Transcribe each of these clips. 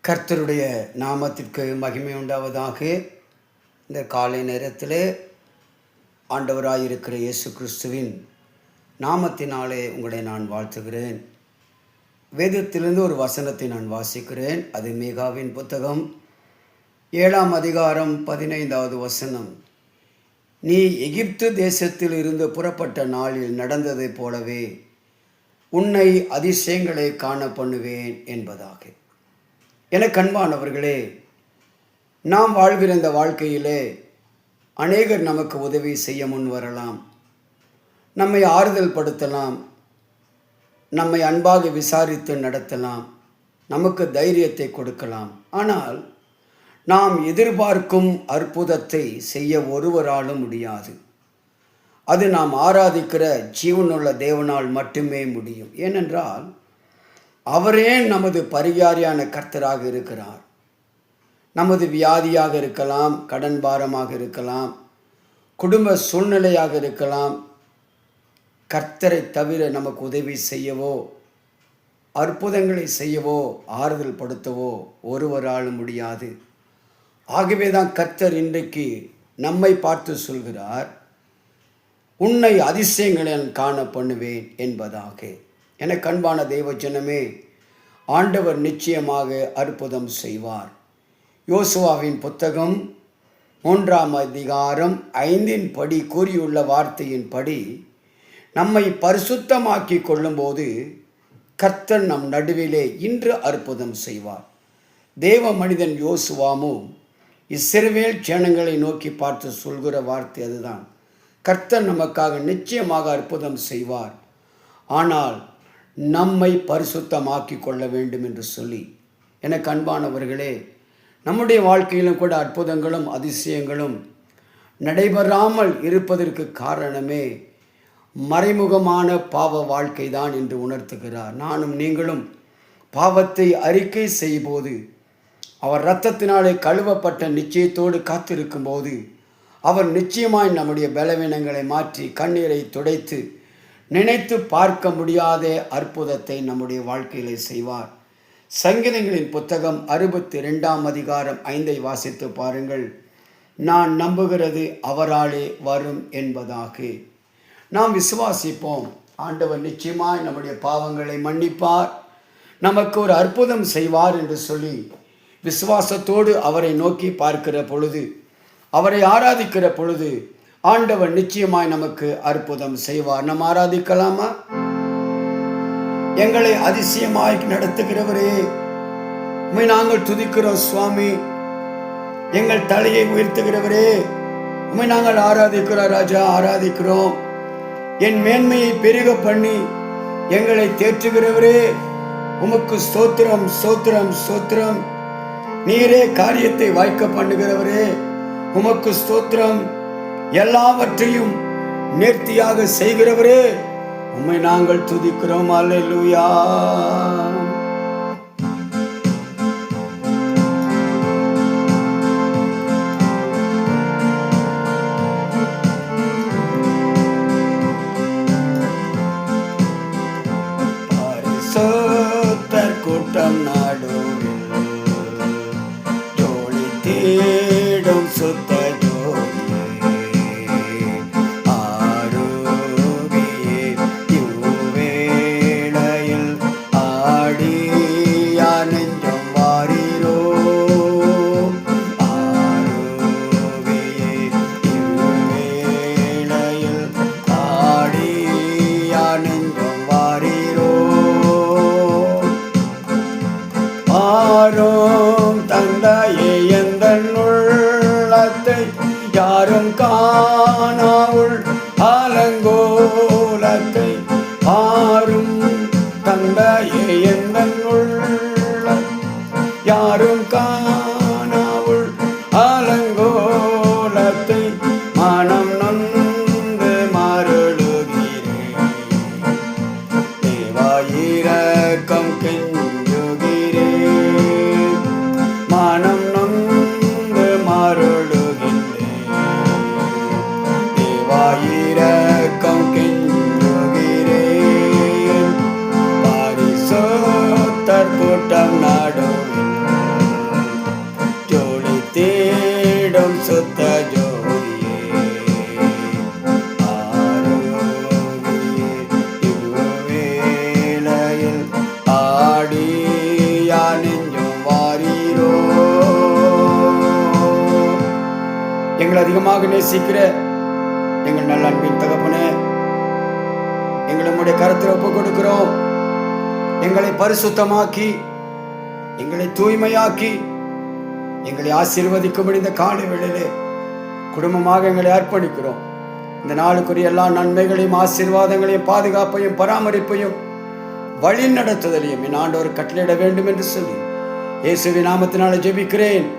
கர்த்தருடைய நாமத்திற்கு மகிமை உண்டாவதாக. இந்த காலை நேரத்தில் ஆண்டவராயிருக்கிற இயேசு கிறிஸ்துவின் நாமத்தினாலே உங்களை நான் வாழ்த்துகிறேன். வேதத்திலிருந்து ஒரு வசனத்தை நான் வாசிக்கிறேன். அது மீகாவின் புத்தகம் 7ஆம் அதிகாரம் 15வது வசனம். நீ எகிப்து தேசத்தில் இருந்து புறப்பட்ட நாளில் நடந்ததைப் போலவே உன்னை அதிசயங்களை காண பண்ணுவேன் என்பதாக. எனக்கு அன்பானவர்களே, நாம் வாழ்கிற இந்த வாழ்க்கையிலே அநேகர் நமக்கு உதவி செய்ய முன் வரலாம், நம்மை ஆறுதல் படுத்தலாம், நம்மை அன்பாக விசாரித்து நடத்தலாம், நமக்கு தைரியத்தை கொடுக்கலாம். ஆனால் நாம் எதிர்பார்க்கும் அற்புதத்தை செய்ய ஒருவராலும் முடியாது. அது நாம் ஆராதிக்கிற ஜீவனுள்ள தேவனால் மட்டுமே முடியும். ஏனென்றால் அவரே நமது பரிகாரியான கர்த்தராக இருக்கிறார். நமது வியாதியாக இருக்கலாம், கடன் பாரமாக இருக்கலாம், குடும்ப சூழ்நிலையாக இருக்கலாம். கர்த்தரை தவிர நமக்கு உதவி செய்யவோ, அற்புதங்களை செய்யவோ, ஆறுதல் படுத்தவோ ஒருவராலும் முடியாது. ஆகவே தான் கர்த்தர் இன்றைக்கு நம்மை பார்த்து சொல்கிறார், உன்னை அதிசயங்களை காண பண்ணுவேன் என்பதாக. எனக்கு அன்பான தெய்வ ஜனமே, ஆண்டவர் நிச்சயமாக அற்புதம் செய்வார். யோசுவாவின் புத்தகம் 3ஆம் அதிகாரம் 5 படி கூறியுள்ள வார்த்தையின்படி நம்மை பரிசுத்தமாக்கி கொள்ளும்போது கர்த்தர் நம் நடுவிலே இன்று அற்புதம் செய்வார். தேவ மனிதன் யோசுவாவும் இஸ்ரவேல் ஜனங்களை நோக்கி பார்த்து சொல்கிற வார்த்தை அதுதான். கர்த்தர் நமக்காக நிச்சயமாக அற்புதம் செய்வார், ஆனால் நம்மை பரிசுத்தமாக்கி கொள்ள வேண்டும் என்று சொல்லி. எனக்கு அன்பானவர்களே, நம்முடைய வாழ்க்கையிலும் கூட அற்புதங்களும் அதிசயங்களும் நடைபெறாமல் இருப்பதற்கு காரணமே மறைமுகமான பாவ வாழ்க்கை தான் என்று உணர்த்துகிறார். நானும் நீங்களும் பாவத்தை அறிக்கை செய்யும்போது, அவர் இரத்தத்தினாலே கழுவப்பட்ட நிச்சயத்தோடு காத்திருக்கும் போது, அவர் நிச்சயமாய் நம்முடைய பலவீனங்களை மாற்றி கண்ணீரை துடைத்து நினைத்து பார்க்க முடியாத அற்புதத்தை நம்முடைய வாழ்க்கையிலே செய்வார். சங்கீதங்களின் புத்தகம் 62ஆம் அதிகாரம் 5 வாசித்து பாருங்கள். நான் நம்புகிறது அவராலே வரும் என்பதாக. நாம் விசுவாசிப்போம், ஆண்டவர் நிச்சயமாய் நம்முடைய பாவங்களை மன்னிப்பார், நமக்கு ஒரு அற்புதம் செய்வார் என்று சொல்லி விசுவாசத்தோடு அவரை நோக்கி பார்க்கிற பொழுது, அவரை ஆராதிக்கிற பொழுது ஆண்டவர் நிச்சயமாய் நமக்கு அற்புதம் செய்வார். நாம் ஆராதிக்கலாமா? எங்களை அதிசயமாய் நடத்துகிறவரே, உம்மை நாங்கள் துதிக்கிறோம் சுவாமி. எங்கள் தலையை உயர்த்துகிறவரே, உம்மை நாங்கள் ஆராதிக்கிறோம் ராஜா, ஆராதிக்கிறோம். என் மேன்மையை பெருக பண்ணி எங்களை தேற்றுகிறவரே, உமக்கு ஸ்தோத்திரம், ஸ்தோத்திரம், ஸ்தோத்திரம். நீரே காரியத்தை வாய்க்க பண்ணுகிறவரே, உமக்கு ஸ்தோத்திரம். எல்லாவற்றையும் நேர்த்தியாக செய்கிறவரே, உம்மை நாங்கள் துதிக்கிறோம். அல்லேலூயா. பரிசுத்தர் கூட்டம் நடுவில் ஜோடி தேடும் சுத்த யாரும் காணாவுள் அலங்கோலத்தை ஆரும் தந்தையே எந்தன் உள்ள, யாரும் காணாவுள் அலங்கோலத்தை மனம் நொந்து மருளுகிறேன். தேவாயிரக்கம் கெஞ்சுகிறேன், மனம் நொந்து மருளுகிறேன். இரக்கம் கெஞ்சுகிறேன், பரிசுத்தர் கூட்டம் நடுவில் எங்களை அதிகமாக நேசிக்கிற எங்கள் நல்ல அன்பின் தகப்பனே, எங்களை உம்முடைய கரத்தில் ஒப்புக் கொடுக்கிறோம். எங்களை பரிசுத்தமாக்கி, எங்களை தூய்மையாக்கி, எங்களை ஆசீர்வதிக்கும்படி இந்த காலை வேளையிலே குடும்பமாக எங்களை அர்ப்பணிக்கிறோம். இந்த நாளுக்குரிய எல்லா நன்மைகளையும், ஆசீர்வாதங்களையும், பாதுகாப்பையும், பராமரிப்பையும், வழி நடத்துதலையும் என் ஆண்டவர் கட்டளையிட வேண்டும் என்று சொல்லி இயேசுவின் நாமத்தினால ஜெபிக்கிறேன்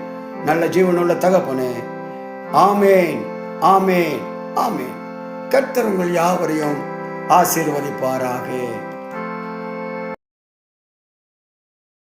நல்ல ஜீவனுள்ள தகப்பனே. ஆமேன், ஆமேன், ஆமேன். கர்த்தர் உங்கள் யாவரையும் ஆசீர்வதிப்பாராக.